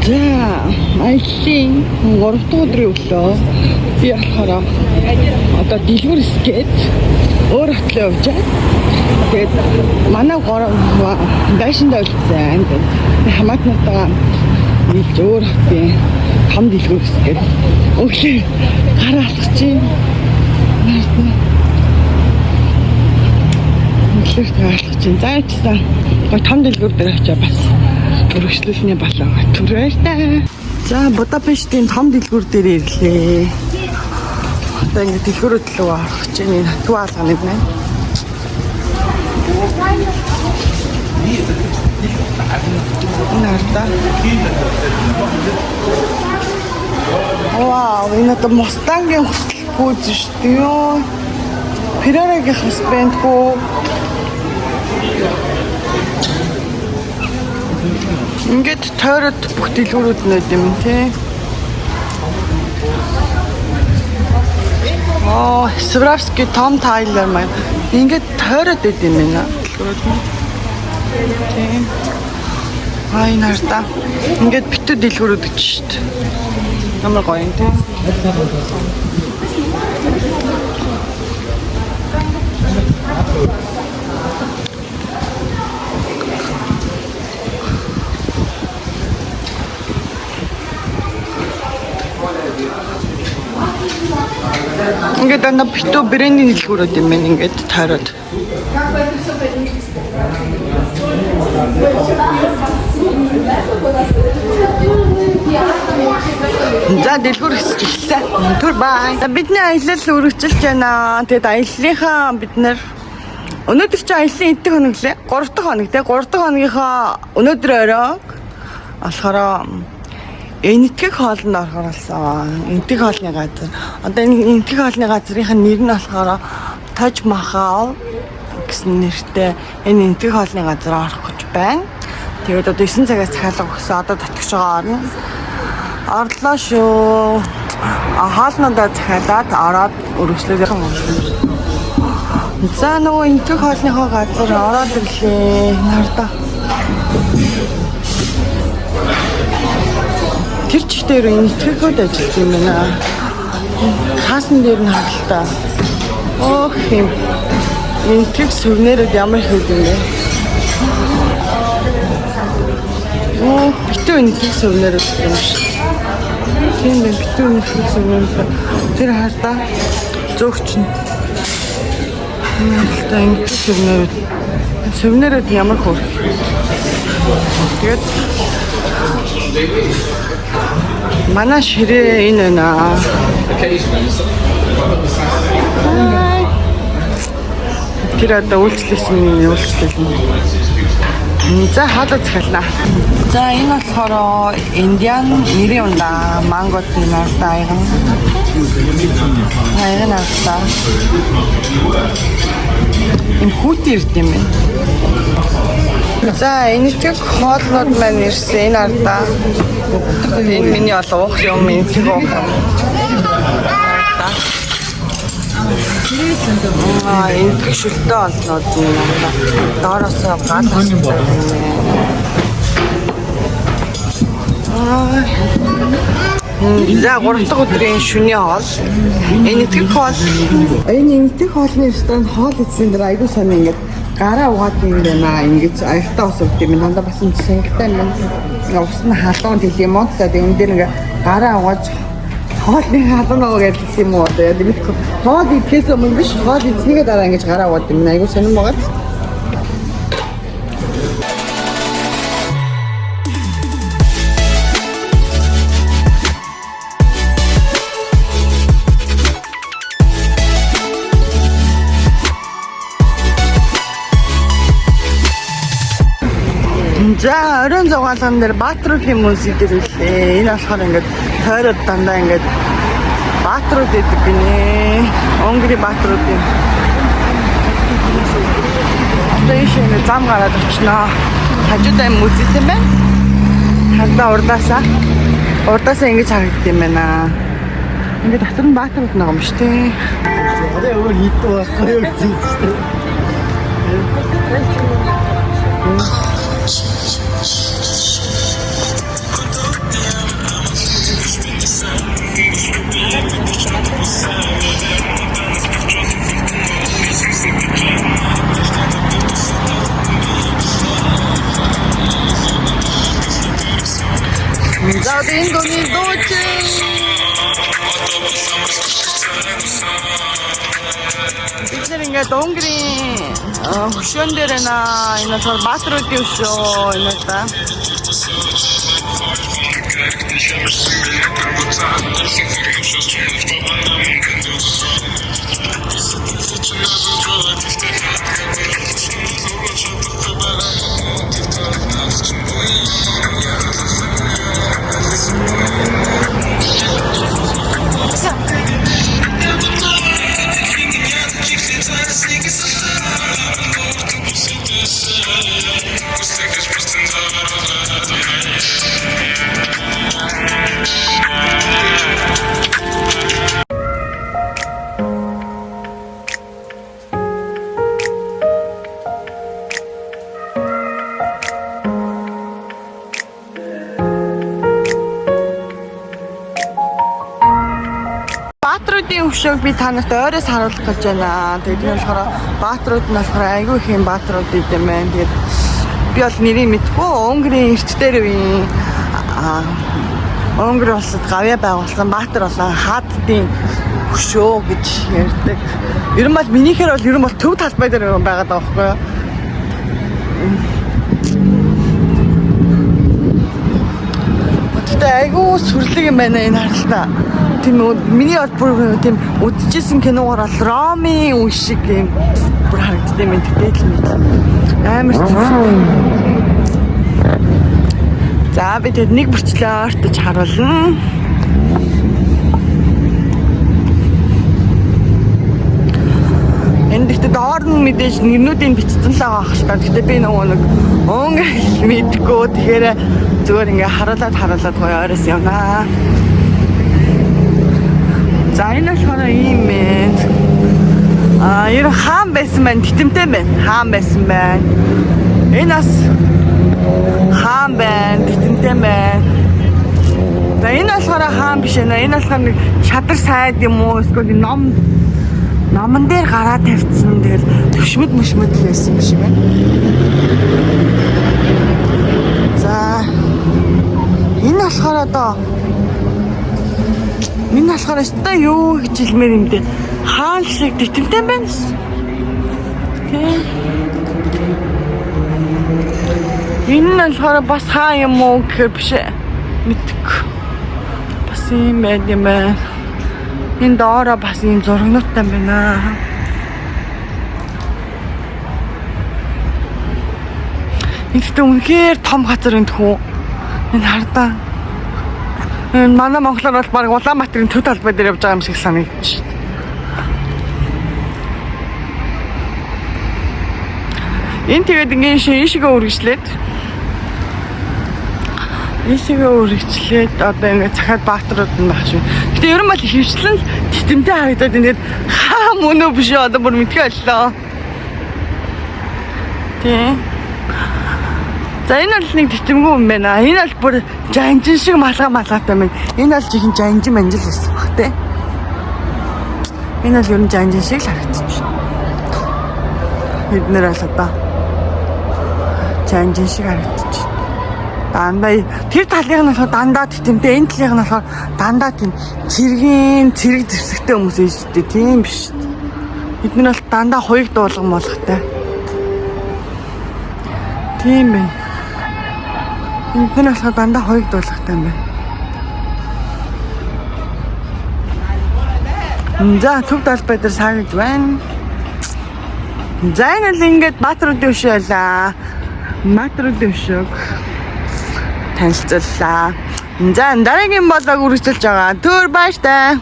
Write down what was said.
За аяллаа 3 дахь өдрийн өглөө би болохоор одоо дэлгүүрс гээд өөр хотлоо явжаа. Тэгээд манай байшиндаа үлдсэн. Тэгээд хамаатнуудаа нийлж өөр хотын том дэлгүүрс гээд өглөө гараа алхаж чинь. Өглөө алхаж чинь. За ичсэн гой том дэлгүүр дээр очиж бас өргөжлөлний болоо түрээтэй. За Будапештийн том дэлгүүр дээр ирлээ. Одоо ингэ дэлгүүрүүд лөө орох чинь түү алганы байна. Нарта. Вау, энэ одоо Мустангийн хөтөлбөрүүд шүү дээ ёо. Ferrari-гийн хоспентгүй. Ингээд тойроод бүх дэлгүүрүүд нэт юм тий. Сваровский, Том Тайлер маань ингээд тойроод байд юм байна. Дэлгүүрүүд нь. Тий. Ай нарта. Ингээд битүү дэлгүүрүүд гэж шүү дээ. Ямар гоё юм тий. Ингээд ана битүү брендинг дэлгүүрүүд юм байна ингээд тойроод. За дэлгүүр хэсчихлээ. Түр бай. Бидний аялал үргэлжилж байна. Тэгэд аяллахаа бид нэр өнөөдөр чи аяллаа эдгээр хоног лээ. 3 дахь хоног те 3 дахь хоногийнхаа өнөөдөр оройг болохоор энэтхэг хоолнд орохоор болсон. Энэтхэг хоолны газар. Одоо энэ энэтхэг хоолны газрынхаа нэр нь болохоор Taj Mahal гэсэн нэртэй энэ энэтхэг хоолны газар орох гэж байна. Тэгээд одоо 9 цагаас захиалга өгсөн. Одоо татгч байгаа орно. Орлоо шүү. Хаалнуудаа захиалаад ороод өргөжлөлөө. За нөгөө энэтхэг хоолныхоо газар ороод ирлээ. Нарда. Тэр чих дээр энэтхэгүүд ажиллаж юм байна. Хаасан дээр нь хаалтаа. Ох юм. Энэтхэг сүрнэрүүд ямар их юм бэ? Битүү энэтхэг сүрнэрүүд юм шиг. Тийм байх битүү энэтхэг сүрнэрүүд. Тэр хаалтаа зөөгч нь. Хаалтаа энэтхэг сүрнэрүүд. Сүрнэрүүд ямар хөр. Тэгээд манай ширээ энэ наа. Тэр одоо үйлчлэгчний үйлчлэл. За хаалт захиална. За энэ болохоор Индиан нэрийн унда манго тимэр дайган. Хайган авлаа. Энэ хүүтэй ирд юм байна. За энэтхэг хоолнууд маань ирсэн энэ ардаа. Энэ миний олох юм энэтхэг уух. Энэтхэг шүлтэй олнууд нь доороосоо гал. За 3 дахь өдрийн шөнийн хоол. Энэтхэг хоол. Энэ энэтхэг хоолны ресторан хоол идсэн дээр айгуу сайн ингээд гараа угаад юм байна. Ингэж аялалтаа ус өгд юм. Дандаа бас энэ сонготой юм. Ус нь халуун гэх юм уу. Тэгээд энэ дээр ингээ гараа угааж хоолны халуун уу гэж хэлсэн юм уу. Тэгээд мэдгүй. Хоол идэхээс өмнө биш хоол идснийгээ дараа ингэж гараа угаад юм. Айгуу сонирм байгаад. За оройн зугаалган дээр Баатруудын музей дээр үлээ. Энэ болохоор ингээд тойроод дандаа ингээд Баатрууд гэдэг гинэ. Онгри Баатруудын. Одоо энэ зам гараад очноо. Хажуудаа музей юм байна. Хардаа урдаасаа ингэж харагддаг юм байна. Ингээд дотор нь Баатрууд байгаа юм шүү дээ. Одоо өөр хийдэг байхгүй юу гэж байна. За одоо энэ дууны дуучин. Бид нэр ингээд Унгарын хөшөөн дээр наа энэ бол Баатаруудын өшөө энэ да. Баатаруудын өшөөг би танарт ойроос харуулах гэж байна. Тэгээд энэ болохоор Баатарууд нь болохоор айгүй их юм Баатарууд идэм байна. Тэгээд би бол нэрийг мэдгүй Унгарын эрт дээр үеийн Унгар улсад гавья байгуулсан Баатар болон хаадтын өшөө гэж ярьдаг. Ер нь бол минийхээр бол ер нь бол төв талбай дээр байгаад байгаа байхгүй юу? Тэгтээ айгүй сүрлэг юм байна энэ харалтаа. Тийм миний бол бүр тийм үдчихсэн киногаар бол Роми үе шиг юм бүр харагддаг юм тэгтэл амар зүрх. За би тэд нэг бүрчлээ ортож харуулна. Энд ихтэй доор нь мэдээж нэрнүүдийн бичсэн л байгаа ахaltaа. Гэхдээ би нөгөө нэг Унгар мэдгүй тэгэхээр зүгээр ингээ харуулад гоё ойроос явнаа. За энэ болохоор ийм ээ. Ер нь хаан байсан байна, титэмтэй байна. Хаан байсан байна. Энэ бас хаан байна, титэмтэй байна. За энэ болохоор хаан биш ээ. Энэ болохоор нэг шадар сайд юм уу? Эсвэл номон дээр гараа тавьчихсан. Тэгэл төвшмөд байсан юм шиг байна. За энэ болохоор одоо энэ болохоор өстой юу гэж хэлмээр юм бэ? Хаан шиг титэмтэй байна. Энэ нь болохоор бас хаан юм уу гэхээр биш ээ. Мэдгүй. Бас юм байд юм байна. Энэ доороо бас юм зургнуудтай байна. Нэгтэй үнэхээр том газар энэ хүү. Энэ хардаа. Энэ манай Монголоор бол баг Улаанбаатарын төв талбай дээр явж байгаа юм шиг санагдчих. Энэ тэгээд ингээд ийшээгээ үргэлжлээд одоо ингээд цахаад Баатарууд нь баг шүү. Гэтэ ер нь бол хөвчлэн титэмтэй харагдаад ингээд хаа мөн үү биш одоо бүр мэдгүй боллоо. Тийм. За энэ бол нэг титэмгүй юм байна. Энэ бол бүр жанжин шиг малгайтай байна. Энэ бол жихэн жанжин манжил байсан баг те. Энэ бол ер нь жанжин шиг л харагдчих. Эднэр бол одоо жанжин шиг харагдчих. Дандаа тэр талын нь болохоор дандаа титэмтэй, энэ талын нь болохоор дандаа тийм цэрэг зэвсэгтэй хүмүүс ээ шүү дээ. Тийм биш. Эднэр бол дандаа хуйг дуулган болгохтой. Тийм байна. Эднэр болохоор дандаа хуйг дуулгахтай юм байна. За төв талбай дээр саагж байна. За энэ л ингээд Баатаруудын өшөө байлаа. Баатаруудын өшөөг танилцууллаа. За дараагийн болоог үргэлжлүүлж байгаа. Түр баяртай.